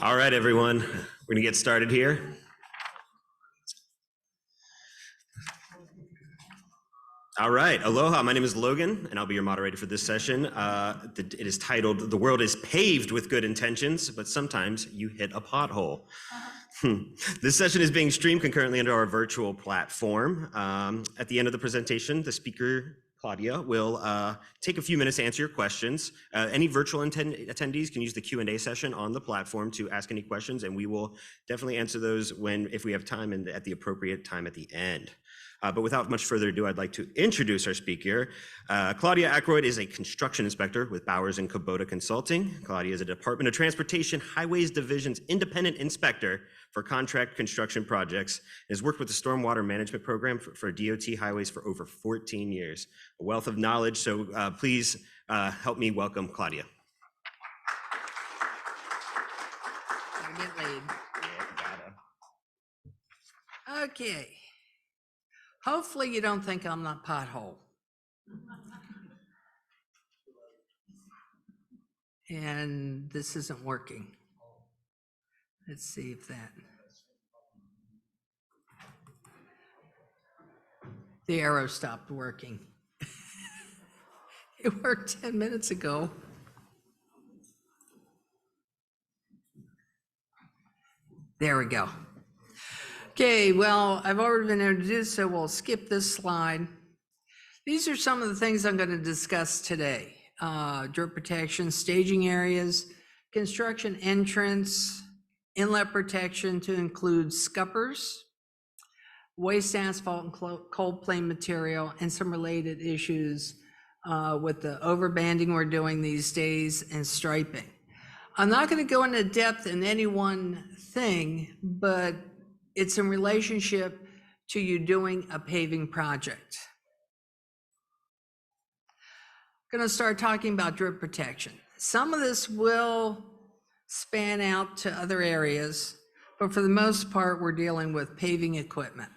All right, everyone, we're gonna get started here. All right, aloha, my name is Logan, and I'll be your moderator for this session. It is titled, "The World is Paved with Good Intentions, but Sometimes You Hit a Pothole." This session is being streamed concurrently under our virtual platform. At the end of the presentation, the speaker, Claudia, will take a few minutes to answer your questions. Any virtual attendees can use the Q&A session on the platform to ask any questions, and we will definitely answer those if we have time and at the appropriate time at the end. But without much further ado, I'd like to introduce our speaker. Claudia Akroyd is a construction inspector with Bowers & Kubota Consulting. Claudia is a Department of Transportation Highways Division's independent inspector for contract construction projects and has worked with the Stormwater Management Program for DOT highways for over 14 years. A wealth of knowledge, so please help me welcome Claudia. Get laid. Okay. Hopefully you don't think I'm not Pothole. And this isn't working. Let's see if that. The arrow stopped working. It worked 10 minutes ago. There we go. Okay, well, I've already been introduced, so we'll skip this slide. These are some of the things I'm going to discuss today. Dirt protection, staging areas, construction entrance, inlet protection to include scuppers, waste asphalt and cold plain material, and some related issues with the overbanding we're doing these days and striping. I'm not going to go into depth in any one thing, but it's in relationship to you doing a paving project. I'm going to start talking about drip protection. Some of this will span out to other areas, but for the most part, we're dealing with paving equipment.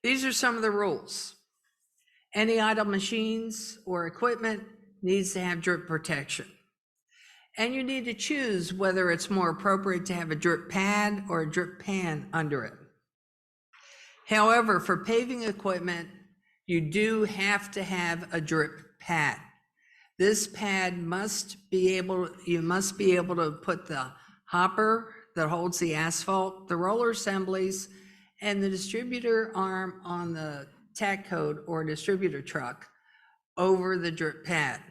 These are some of the rules. Any idle machines or equipment needs to have drip protection. And you need to choose whether it's more appropriate to have a drip pad or a drip pan under it. However, for paving equipment, you do have to have a drip pad. This pad must be able, you must be able to put the hopper that holds the asphalt, the roller assemblies, and the distributor arm on the tack code or distributor truck over the drip pad.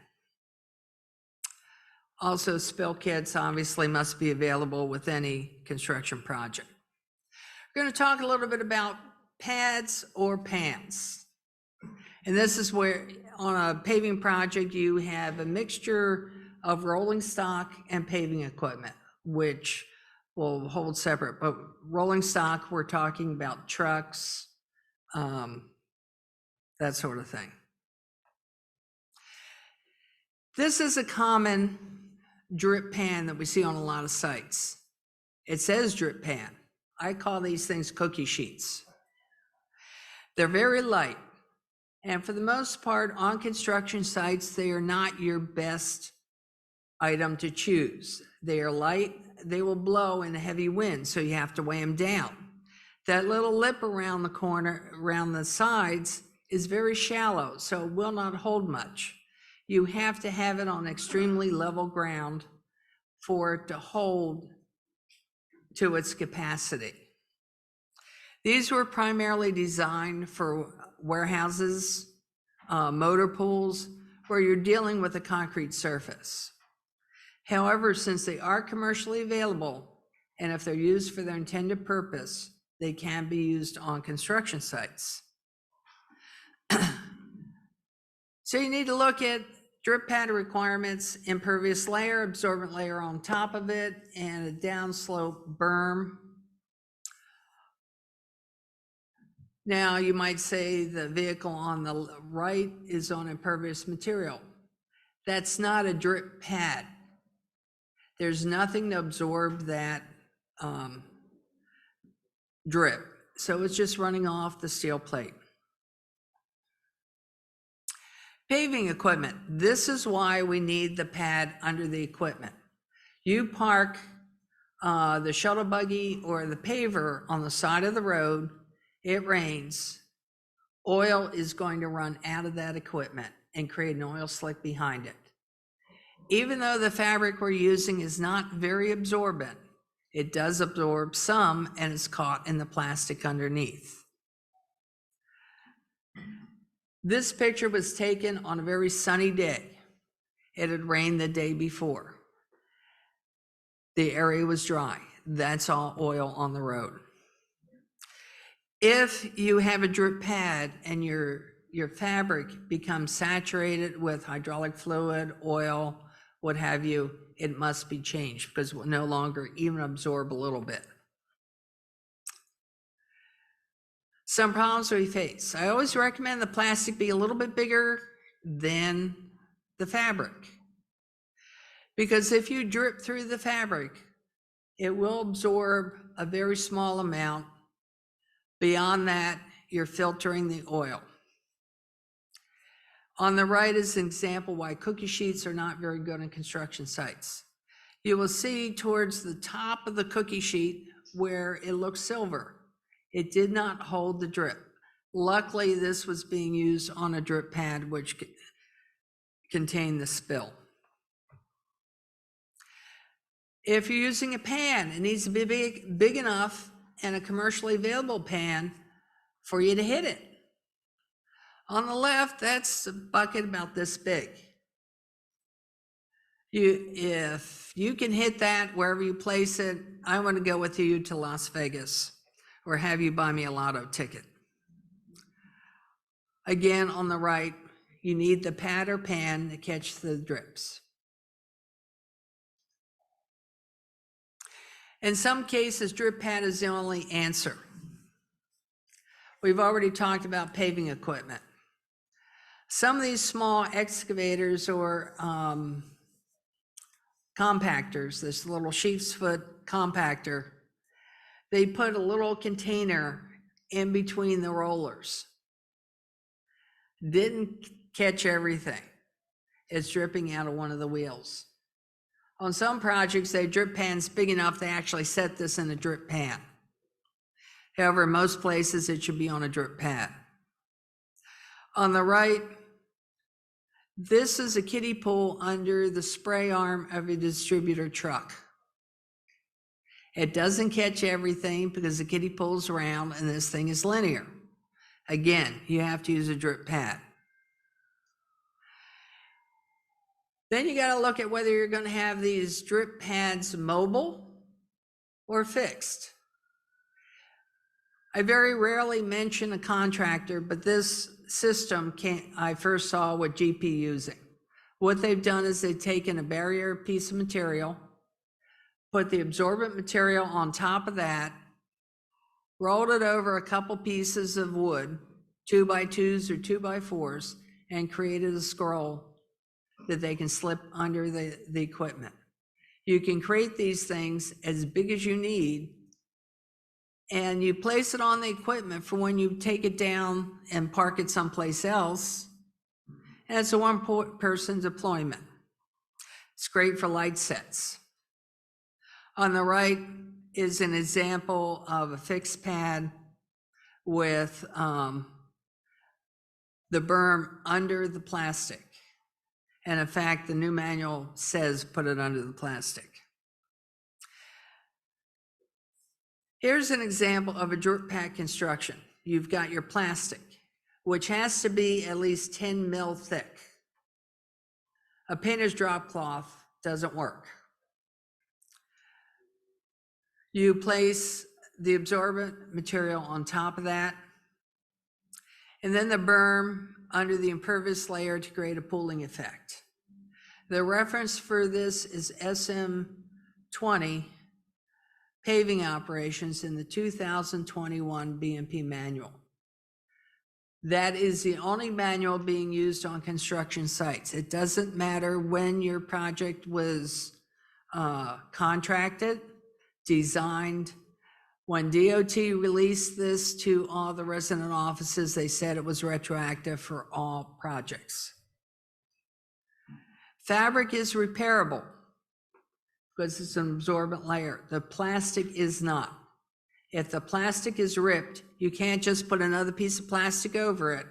Also, spill kits obviously must be available with any construction project. We're going to talk a little bit about pads or pans. And this is where on a paving project, you have a mixture of rolling stock and paving equipment, which will hold separate. But rolling stock, we're talking about trucks, that sort of thing. This is a common drip pan that we see on a lot of sites. It says drip pan. I call these things cookie sheets. They're very light. And for the most part, on construction sites, they are not your best item to choose. They are light, they will blow in a heavy wind, so you have to weigh them down. That little lip around the corner, around the sides, is very shallow, so it will not hold much. You have to have it on extremely level ground for it to hold to its capacity. These were primarily designed for warehouses, motor pools, where you're dealing with a concrete surface. However, since they are commercially available, and if they're used for their intended purpose, they can be used on construction sites. So you need to look at drip pad requirements, impervious layer, absorbent layer on top of it, and a downslope berm. Now you might say the vehicle on the right is on impervious material. That's not a drip pad. There's nothing to absorb that drip. So it's just running off the steel plate. Paving equipment. This is why we need the pad under the equipment. You park the shuttle buggy or the paver on the side of the road, it rains, oil is going to run out of that equipment and create an oil slick behind it. Even though the fabric we're using is not very absorbent, it does absorb some and is caught in the plastic underneath. This picture was taken on a very sunny day. It had rained the day before. The area was dry. That's all oil on the road. If you have a drip pad and your fabric becomes saturated with hydraulic fluid, oil, what have you, it must be changed because it will no longer even absorb a little bit. Some problems we face. I always recommend the plastic be a little bit bigger than the fabric. Because if you drip through the fabric, it will absorb a very small amount. Beyond that, you're filtering the oil. On the right is an example why cookie sheets are not very good on construction sites. You will see towards the top of the cookie sheet where it looks silver. It did not hold the drip. Luckily, this was being used on a drip pad which contained the spill. If you're using a pan, it needs to be big enough and a commercially available pan for you to hit it. On the left, that's a bucket about this big. If you can hit that wherever you place it, I want to go with you to Las Vegas or have you buy me a lotto ticket. Again, on the right, you need the pad or pan to catch the drips. In some cases, drip pad is the only answer. We've already talked about paving equipment. Some of these small excavators or compactors, this little sheep's foot compactor, they put a little container in between the rollers. Didn't catch everything. It's dripping out of one of the wheels. On some projects, they drip pans big enough they actually set this in a drip pan. However, in most places, it should be on a drip pad. On the right, this is a kiddie pool under the spray arm of a distributor truck. It doesn't catch everything because the kiddie pool's round and this thing is linear. Again, you have to use a drip pad. Then you got to look at whether you're going to have these drip pads mobile or fixed. I very rarely mention a contractor, but this system I first saw with GP using. What they've done is they've taken a barrier piece of material, put the absorbent material on top of that, rolled it over a couple pieces of wood, 2x2s or 2x4s, and created a scroll that they can slip under the equipment. You can create these things as big as you need, and you place it on the equipment for when you take it down and park it someplace else. And it's a one-person deployment. It's great for light sets. On the right is an example of a fixed pad with the berm under the plastic. And in fact, the new manual says put it under the plastic. Here's an example of a drip pad construction. You've got your plastic, which has to be at least 10 mil thick. A painter's drop cloth doesn't work. You place the absorbent material on top of that, and then the berm under the impervious layer to create a pooling effect. The reference for this is SM20 paving operations in the 2021 BMP manual. That is the only manual being used on construction sites. It doesn't matter when your project was contracted, designed. When DOT released this to all the resident offices, they said it was retroactive for all projects. Fabric is repairable. because it's an absorbent layer. The plastic is not. If the plastic is ripped, you can't just put another piece of plastic over it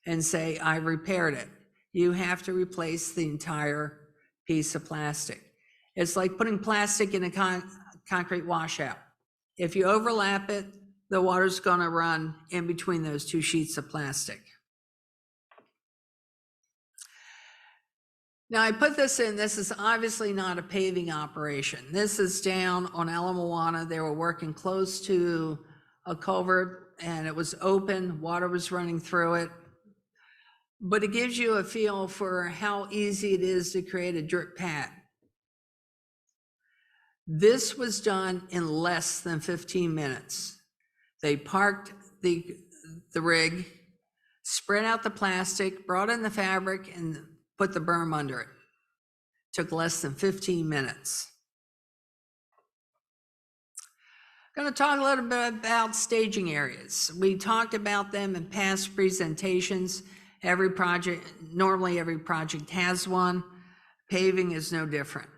and say, I repaired it. You have to replace the entire piece of plastic. It's like putting plastic in a concrete washout. If you overlap it, the water's gonna run in between those two sheets of plastic. Now I put this in, this is obviously not a paving operation. This is down on Ala Moana. They were working close to a culvert and it was open, water was running through it. But it gives you a feel for how easy it is to create a drip pad. This was done in less than 15 minutes. They parked the rig, spread out the plastic, brought in the fabric, and put the berm under it. Took less than 15 minutes. I'm going to talk a little bit about staging areas. We talked about them in past presentations. Normally every project has one. Paving is no different.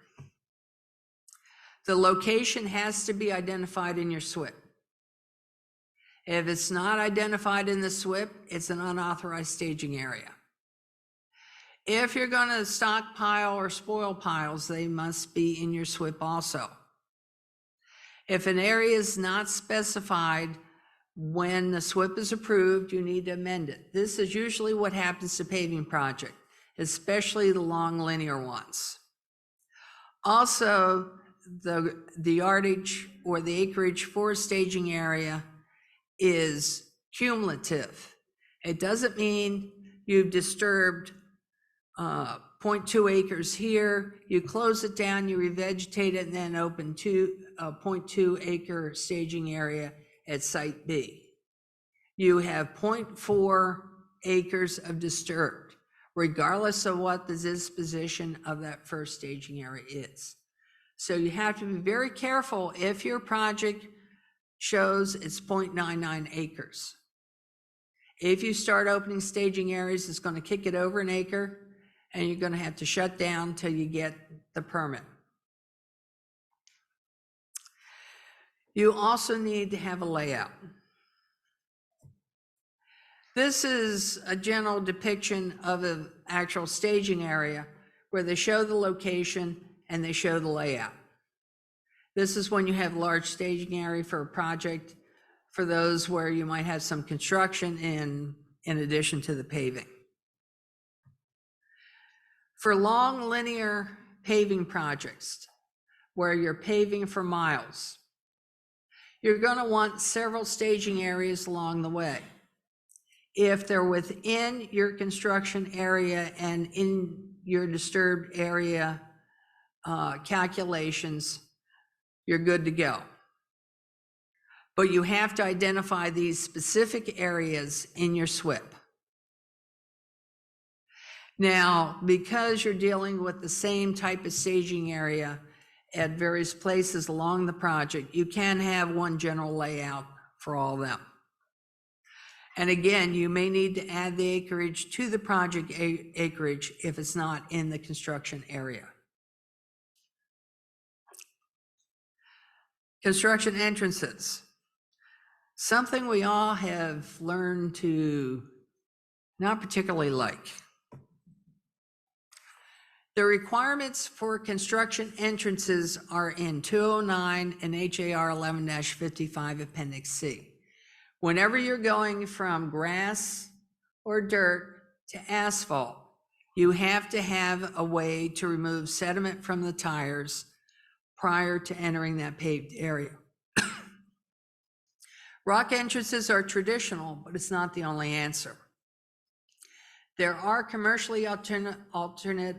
The location has to be identified in your SWIP. If it's not identified in the SWIP, it's an unauthorized staging area. If you're going to stockpile or spoil piles, they must be in your SWIP also. If an area is not specified when the SWIP is approved, you need to amend it. This is usually what happens to paving project, especially the long linear ones. Also, the yardage or the acreage for a staging area is cumulative. It doesn't mean you've disturbed 0.2 acres here, you close it down, you revegetate it, and then open 0.2 acre staging area at site B. You have 0.4 acres of disturbed, regardless of what the disposition of that first staging area is. So you have to be very careful if your project shows it's 0.99 acres. If you start opening staging areas, it's going to kick it over an acre, and you're going to have to shut down till you get the permit. You also need to have a layout. This is a general depiction of an actual staging area where they show the location and they show the layout. This is when you have large staging area for a project, for those where you might have some construction in addition to the paving. For long linear paving projects, where you're paving for miles, you're going to want several staging areas along the way. If they're within your construction area and in your disturbed area calculations, you're good to go. But you have to identify these specific areas in your SWIP. Now, because you're dealing with the same type of staging area at various places along the project, you can have one general layout for all of them. And again, you may need to add the acreage to the project acreage if it's not in the construction area. Construction entrances. Something we all have learned to not particularly like. The requirements for construction entrances are in 209 and HAR 11-55 Appendix C. Whenever you're going from grass or dirt to asphalt, you have to have a way to remove sediment from the tires prior to entering that paved area. Rock entrances are traditional, but it's not the only answer. There are commercially alternate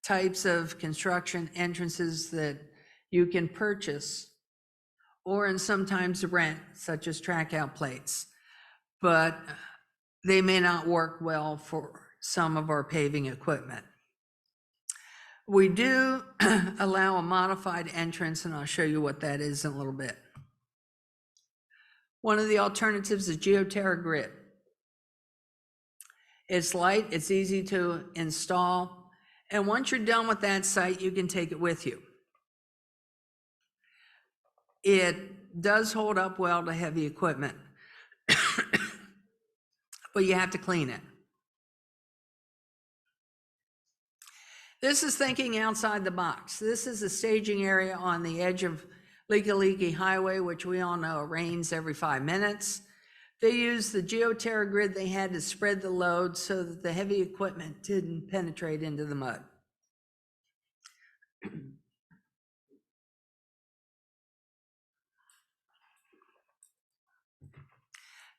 types of construction entrances that you can purchase or and sometimes rent, such as track out plates, but they may not work well for some of our paving equipment. We do allow a modified entrance, and I'll show you what that is in a little bit. One of the alternatives is Geoterra Grid. It's light, it's easy to install, and once you're done with that site, you can take it with you. It does hold up well to heavy equipment, but you have to clean it. This is thinking outside the box. This is a staging area on the edge of Leaky Highway, which we all know rains every 5 minutes. They used the geoterra grid they had to spread the load so that the heavy equipment didn't penetrate into the mud.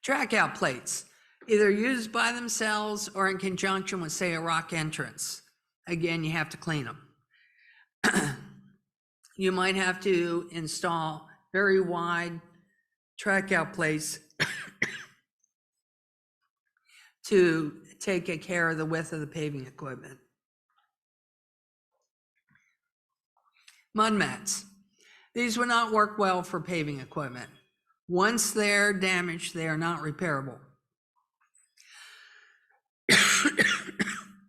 Track out plates, either used by themselves or in conjunction with, say, a rock entrance. Again, you have to clean them. You might have to install very wide track out plates to take care of the width of the paving equipment. Mud mats. These would not work well for paving equipment. Once they're damaged, they are not repairable.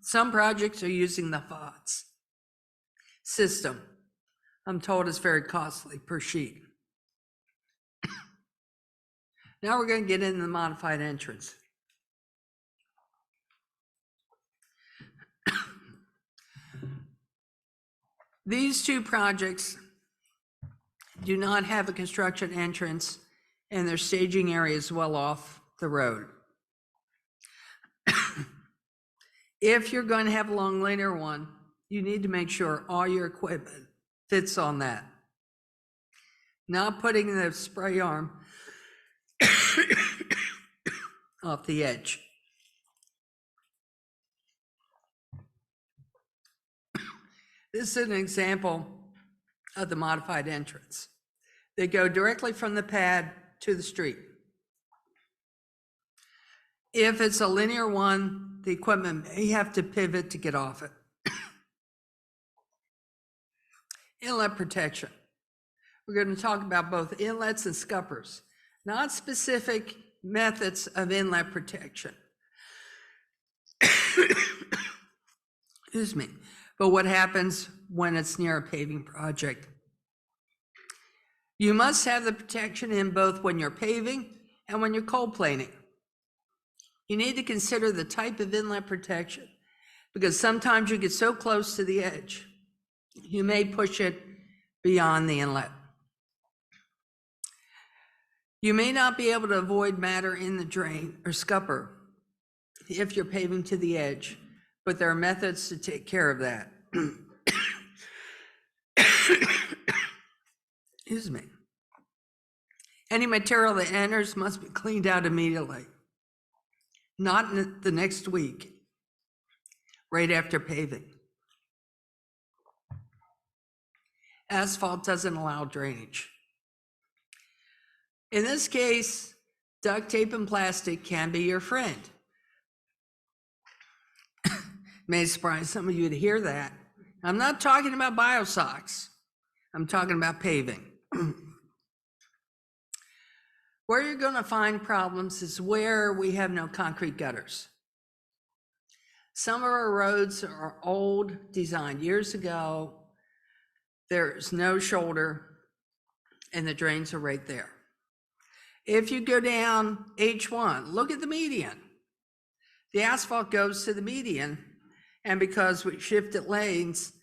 Some projects are using the PAVED system. I'm told it's very costly per sheet. Now we're going to get into the modified entrance. These two projects do not have a construction entrance, and their staging area is well off the road. If you're going to have a long linear one, you need to make sure all your equipment fits on that. Not putting the spray arm off the edge. This is an example of the modified entrance. They go directly from the pad to the street. If it's a linear one, the equipment may have to pivot to get off it. Inlet protection. We're going to talk about both inlets and scuppers, not specific methods of inlet protection. Excuse me. But what happens when it's near a paving project? You must have the protection in both when you're paving and when you're cold planing. You need to consider the type of inlet protection, because sometimes you get so close to the edge, you may push it beyond the inlet. You may not be able to avoid matter in the drain or scupper if you're paving to the edge, but there are methods to take care of that. Excuse me. Any material that enters must be cleaned out immediately, not in the next week, right after paving. Asphalt doesn't allow drainage. In this case, duct tape and plastic can be your friend. May surprise some of you to hear that. I'm not talking about biosocks. I'm talking about paving. Where you're going to find problems is where we have no concrete gutters. Some of our roads are old, designed years ago. There's no shoulder, and the drains are right there. If you go down H1, look at the median. The asphalt goes to the median, and because we shifted lanes,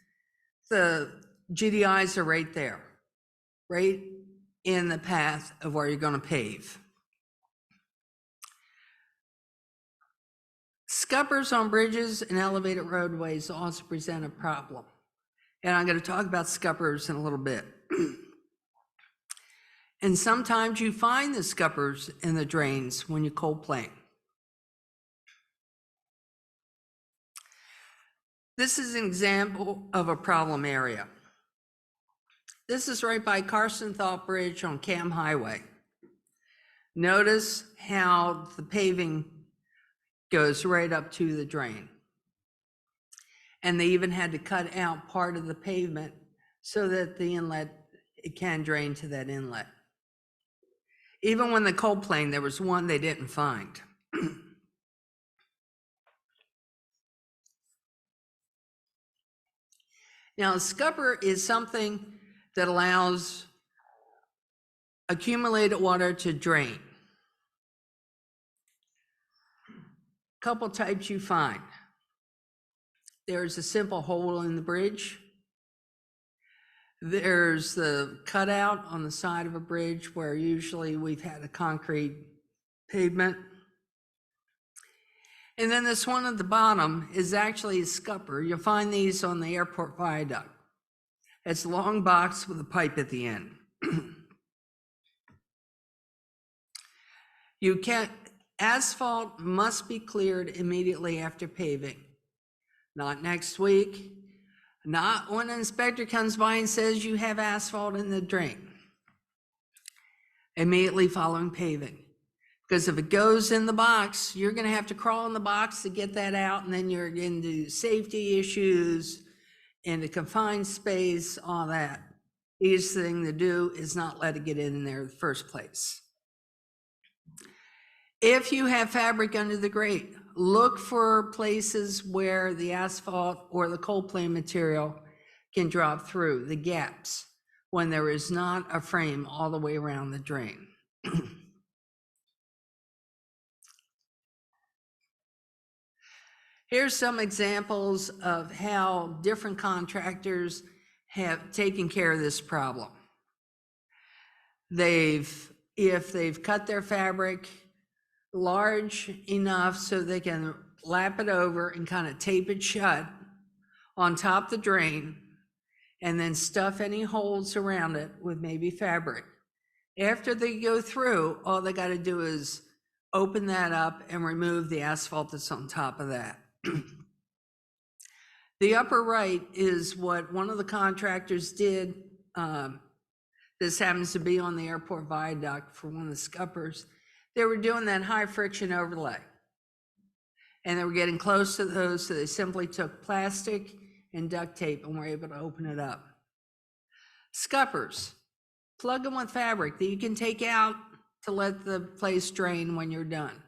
the GDIs are right there, right in the path of where you're going to pave. Scuppers on bridges and elevated roadways also present a problem. And I'm going to talk about scuppers in a little bit. And sometimes you find the scuppers in the drains when you cold plane. This is an example of a problem area. This is right by Carson-Thought Bridge on Cam Highway. Notice how the paving goes right up to the drain. And they even had to cut out part of the pavement so that the inlet, it can drain to that inlet. Even when the cold plane, there was one they didn't find. Now, a scupper is something that allows accumulated water to drain. Couple types you find. There's a simple hole in the bridge. There's the cutout on the side of a bridge where usually we've had a concrete pavement. And then this one at the bottom is actually a scupper. You'll find these on the airport viaduct. It's a long box with a pipe at the end. Asphalt must be cleared immediately after paving. Not next week, not when an inspector comes by and says you have asphalt in the drain. Immediately following paving. Because if it goes in the box, you're gonna have to crawl in the box to get that out, and then you're into safety issues, into confined space, all that. Easiest thing to do is not let it get in there in the first place. If you have fabric under the grate, look for places where the asphalt or the cold plate material can drop through, the gaps, when there is not a frame all the way around the drain. Here's some examples of how different contractors have taken care of this problem. If they've cut their fabric large enough so they can lap it over and kind of tape it shut on top of the drain, and then stuff any holes around it with maybe fabric. After they go through, all they got to do is open that up and remove the asphalt that's on top of that. The upper right is what one of the contractors did. This happens to be on the airport viaduct for one of the scuppers. They were doing that high friction overlay, and they were getting close to those, so they simply took plastic and duct tape and were able to open it up. Scuppers, plug them with fabric that you can take out to let the place drain when you're done,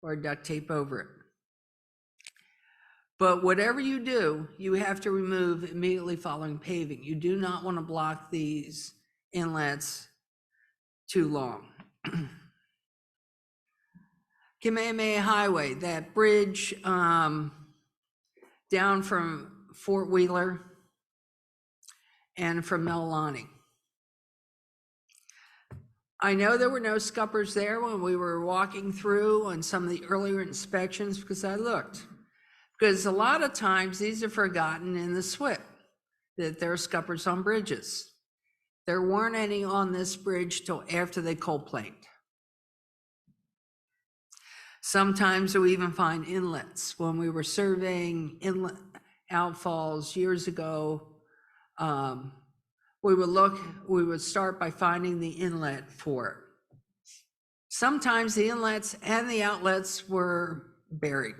or duct tape over it. But whatever you do, you have to remove immediately following paving. You do not want to block these inlets too long. Kamehameha Highway, that bridge down from Fort Wheeler and from Mililani. I know there were no scuppers there when we were walking through on some of the earlier inspections, because I looked. Because a lot of times these are forgotten in the SWIP, that there are scuppers on bridges. There weren't any on this bridge till after they cold planed. Sometimes we even find inlets. When we were surveying inlet outfalls years ago, we would start by finding the inlet for it. Sometimes the inlets and the outlets were buried.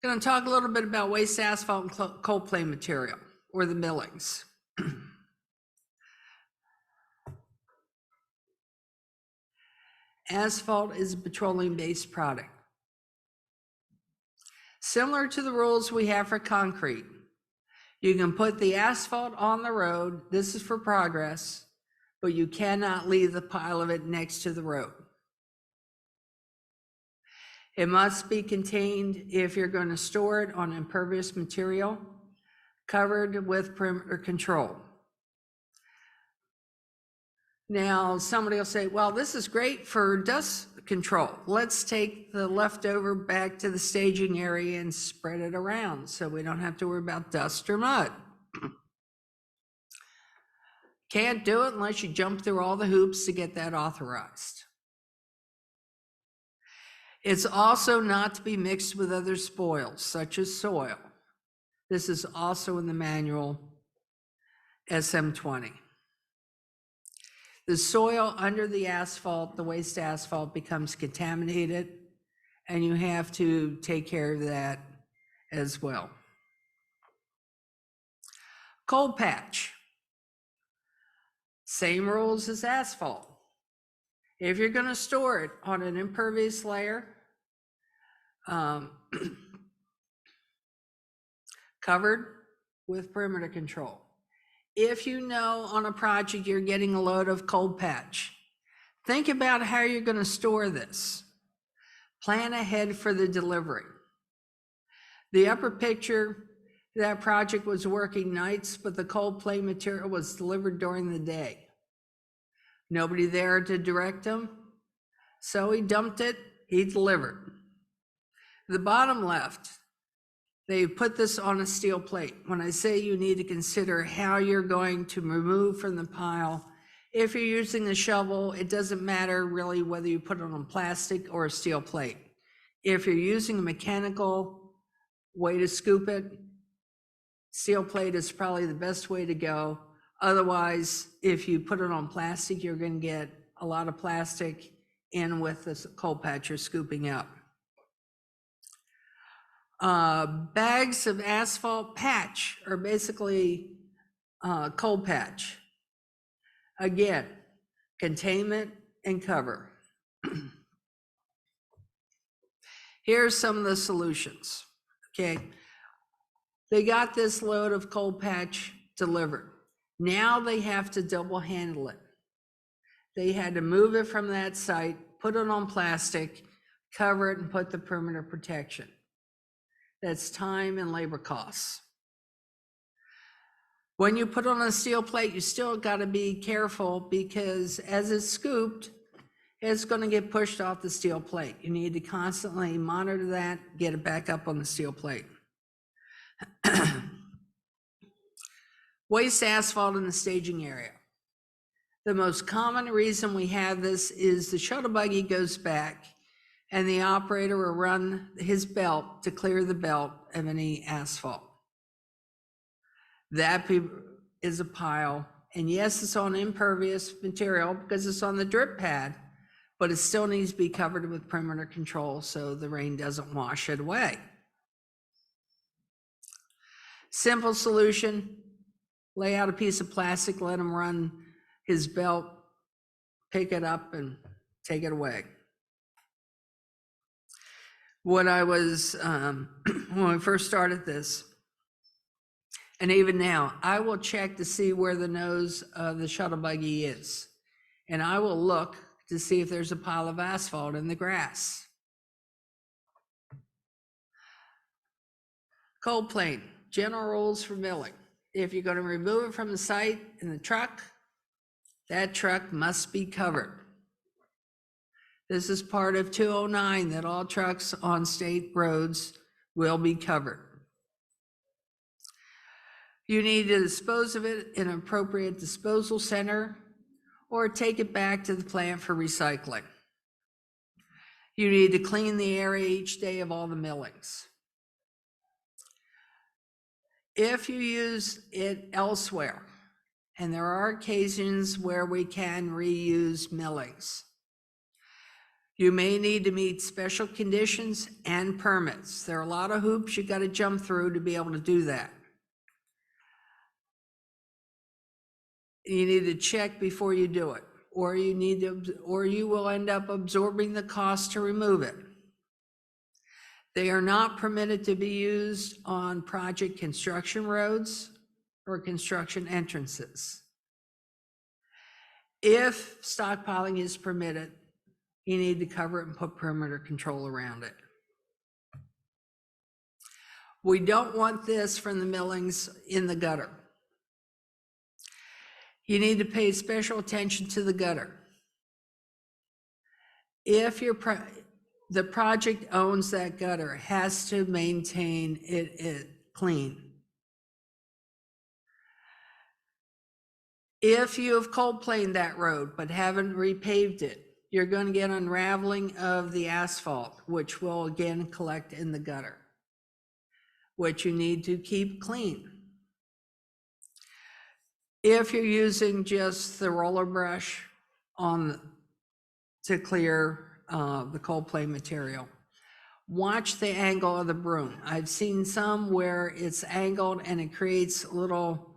I'm going to talk a little bit about waste asphalt and cold plate material, or the millings. Asphalt is a petroleum-based product. Similar to the rules we have for concrete, you can put the asphalt on the road, this is for progress, but you cannot leave the pile of it next to the road. It must be contained, if you're going to store it, on impervious material, covered with perimeter control. Now, somebody will say, well, this is great for dust control. Let's take the leftover back to the staging area and spread it around so we don't have to worry about dust or mud. Can't do it unless you jump through all the hoops to get that authorized. It's also not to be mixed with other spoils, such as soil. This is also in the manual SM20. The soil under the asphalt, the waste asphalt, becomes contaminated, and you have to take care of that as well. Cold patch. Same rules as asphalt. If you're going to store it on an impervious layer, covered with perimeter control. If you know on a project you're getting a load of cold patch, think about how you're going to store this. Plan ahead for the delivery. The upper picture, that project was working nights, but the cold plate material was delivered during the day. Nobody there to direct him, so he dumped it, he delivered. The bottom left, they put this on a steel plate. When I say you need to consider how you're going to remove from the pile, if you're using a shovel, it doesn't matter really whether you put it on plastic or a steel plate. If you're using a mechanical way to scoop it, steel plate is probably the best way to go. Otherwise, if you put it on plastic, you're going to get a lot of plastic in with this cold patch you're scooping up. Bags of asphalt patch are basically cold patch. Again, containment and cover. Here's some of the solutions, okay? They got this load of cold patch delivered. Now they have to double handle it. They had to move it from that site, put it on plastic, cover it, and put the perimeter protection. That's time and labor costs. When you put on a steel plate, you still got to be careful because as it's scooped, it's going to get pushed off the steel plate. You need to constantly monitor that, get it back up on the steel plate. Waste asphalt in the staging area. The most common reason we have this is the shuttle buggy goes back and the operator will run his belt to clear the belt of any asphalt. That is a pile, and yes, it's on impervious material because it's on the drip pad, but it still needs to be covered with perimeter control so the rain doesn't wash it away. Simple solution, lay out a piece of plastic, let him run his belt, pick it up and take it away. When I was, when we first started this, and even now, I will check to see where the nose of the shuttle buggy is. And I will look to see if there's a pile of asphalt in the grass. Cold plate, general rules for milling. If you're going to remove it from the site in the truck, that truck must be covered. This is part of 209 that all trucks on state roads will be covered. You need to dispose of it in an appropriate disposal center or take it back to the plant for recycling. You need to clean the area each day of all the millings. If you use it elsewhere, and there are occasions where we can reuse millings, you may need to meet special conditions and permits. There are a lot of hoops you got to jump through to be able to do that. You need to check before you do it, or you will end up absorbing the cost to remove it. They are not permitted to be used on project construction roads or construction entrances. If stockpiling is permitted, you need to cover it and put perimeter control around it. We don't want this from the millings in the gutter. You need to pay special attention to the gutter. If the project owns that gutter, has to maintain it clean. If you have cold planed that road but haven't repaved it, you're going to get unraveling of the asphalt, which will again collect in the gutter, which you need to keep clean. If you're using just the roller brush to clear the cold plate material, watch the angle of the broom. I've seen some where it's angled and it creates a little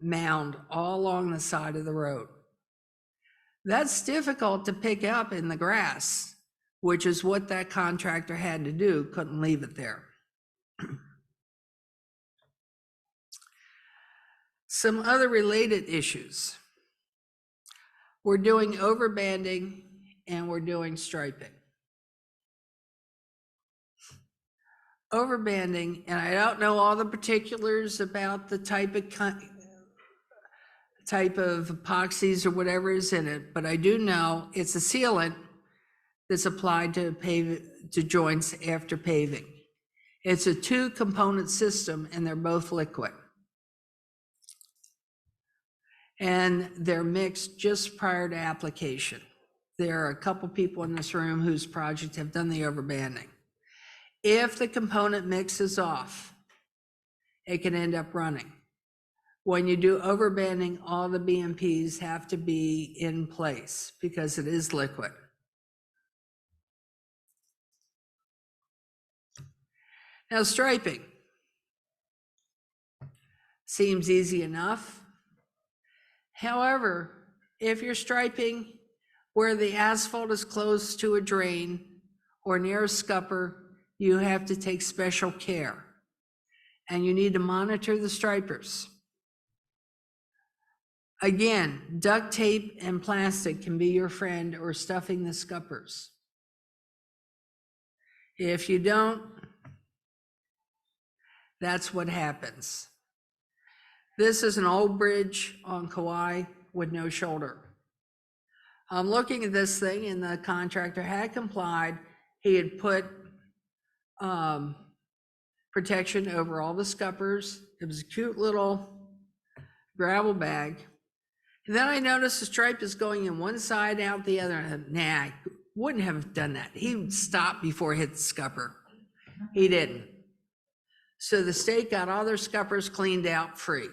mound all along the side of the road. That's difficult to pick up in the grass, which is what that contractor had to do, couldn't leave it there. Some other related issues. We're doing overbanding and we're doing striping. Overbanding, and I don't know all the particulars about the type of epoxies or whatever is in it, but I do know it's a sealant that's applied to joints after paving. It's a 2-component system and they're both liquid. And they're mixed just prior to application. There are a couple people in this room whose project have done the overbanding. If the component mix is off, it can end up running. When you do overbanding, all the BMPs have to be in place because it is liquid. Now, striping seems easy enough. However, if you're striping where the asphalt is close to a drain or near a scupper, you have to take special care. And you need to monitor the stripers. Again, duct tape and plastic can be your friend, or stuffing the scuppers. If you don't, that's what happens. This is an old bridge on Kauai with no shoulder. I'm looking at this thing and the contractor had complied. He had put protection over all the scuppers. It was a cute little gravel bag. And then I noticed the stripe is going in one side, out the other. And I thought, nah, I wouldn't have done that. He would stop before he hit the scupper. He didn't. So the state got all their scuppers cleaned out free.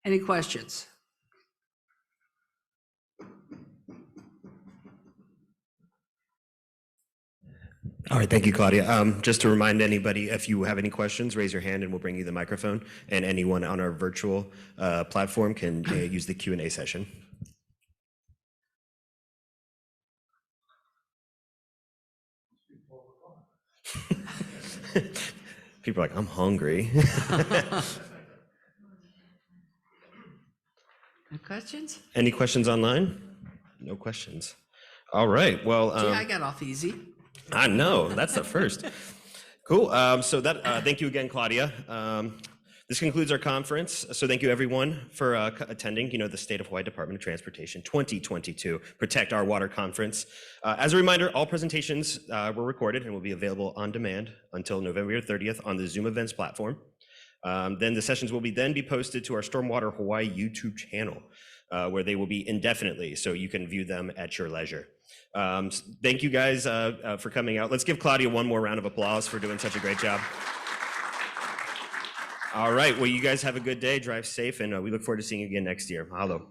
Any questions? All right, thank you, Claudia. Just to remind anybody, if you have any questions, raise your hand and we'll bring you the microphone. And anyone on our virtual platform can use the Q&A session. People are like, I'm hungry. No questions? Any questions online? No questions. All right, well. Gee, I got off easy. I know, that's the first. Cool, thank you again, Claudia. This concludes our conference. So thank you everyone for attending, the State of Hawaii Department of Transportation 2022 Protect Our Water Conference. As a reminder, all presentations were recorded and will be available on demand until November 30th on the Zoom events platform. Then the sessions will be posted to our Stormwater Hawaii YouTube channel, where they will be indefinitely, so you can view them at your leisure. Thank you guys for coming out. Let's give Claudia one more round of applause for doing such a great job. All right, well, you guys have a good day, drive safe, and we look forward to seeing you again next year. Mahalo.